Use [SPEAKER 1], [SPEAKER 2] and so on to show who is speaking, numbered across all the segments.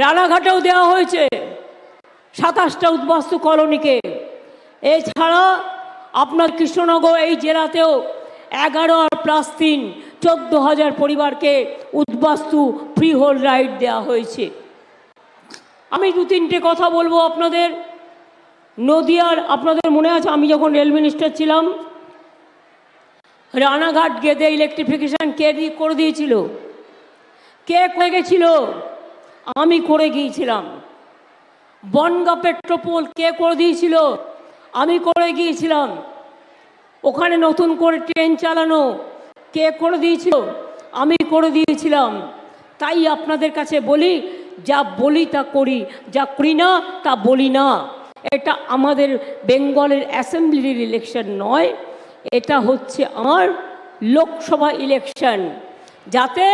[SPEAKER 1] রানাঘাটেও দেওয়া হয়েছে 27টা উদ্বাস্তু কলোনিকে। এছাড়া আপনার কৃষ্ণনগর এই জেলাতেও 11+3 14,000 পরিবারকে উদ্বাস্তু ফ্রি হোল্ড রাইট দেওয়া হয়েছে। আমি 2-3টে কথা বলবো আপনাদের। নদিয়ার, আপনাদের মনে আছে আমি যখন রেল মিনিস্টার ছিলাম, রানাঘাট গেদে ইলেকট্রিফিকেশন কে করে দিয়েছিল? কে করে গেছিল? আমি করে গিয়েছিলাম। বনগা পেট্রোপোল কে করে দিয়েছিল? আমি করে গিয়েছিলাম। ওখানে নতুন করে ট্রেন চালানো কে করে দিয়েছিল? আমি করে দিয়েছিলাম। তাই আপনাদের কাছে বলি, যা বলি তা করি, যা করি না তা বলি না। এটা আমাদের বেঙ্গলের অ্যাসেম্বলির ইলেকশন নয়, এটা হচ্ছে আমার লোকসভা ইলেকশন। যাতে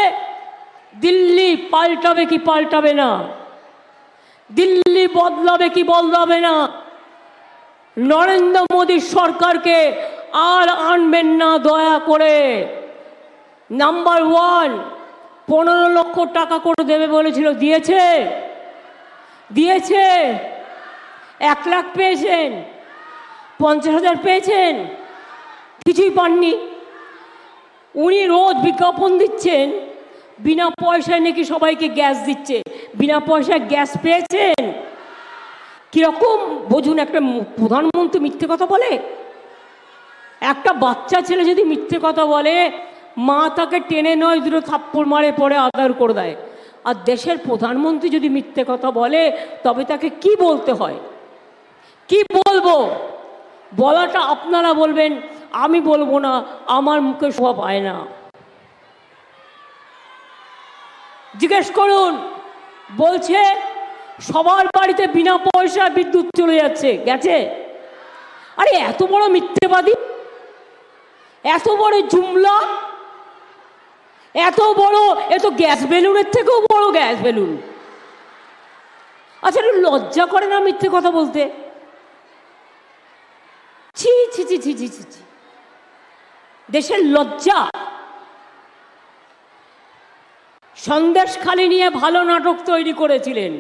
[SPEAKER 1] দিল্লি পাল্টাবে কি পাল্টাবে না, দিল্লি বদলাবে কি বদলাবে না, নরেন্দ্র মোদীর সরকারকে আর আনবেন না দয়া করে। নাম্বার 1, 15 লক্ষ টাকা করে দেবে বলেছিল, দিয়েছে? দিয়েছে? 1 লাখ পেয়েছেন? 50,000 পেয়েছেন? কিছুই পাননি। উনি রোজ বিজ্ঞাপন দিচ্ছেন বিনা পয়সায় নাকি সবাইকে গ্যাস দিচ্ছে। বিনা পয়সায় গ্যাস পেয়েছেন? কিরকম বুঝুন, একটা প্রধানমন্ত্রী মিথ্যে কথা বলে? একটা বাচ্চা ছেলে যদি মিথ্যে কথা বলে, মা তাকে টেনে নয় 2 থাপ্পড় মারে, পরে আদর করে দেয়। আর দেশের প্রধানমন্ত্রী যদি মিথ্যে কথা বলে, তবে তাকে কি বলতে হয়? কি বলবো? বলাটা আপনারা বলবেন, আমি বলবো না, আমার মুখে শোভা পায় না। জিজ্ঞেস করুন, বলছে সবার বাড়িতে বিনা পয়সা বিদ্যুৎ চলে যাচ্ছে, গেছে? আরে এত বড় মিথ্যেবাদী, এত বড় জুমলা, এত বড়, এ তো গ্যাস বেলুনের থেকেও বড় গ্যাস বেলুন। আচ্ছা, একটু লজ্জা করে না মিথ্যে কথা বলতে? ছি ছি ছি ছি ছি ছি ছি, দেশের লজ্জা। সন্দেশখালি নিয়ে ভালো নাটক তৈরি করেছিলেন।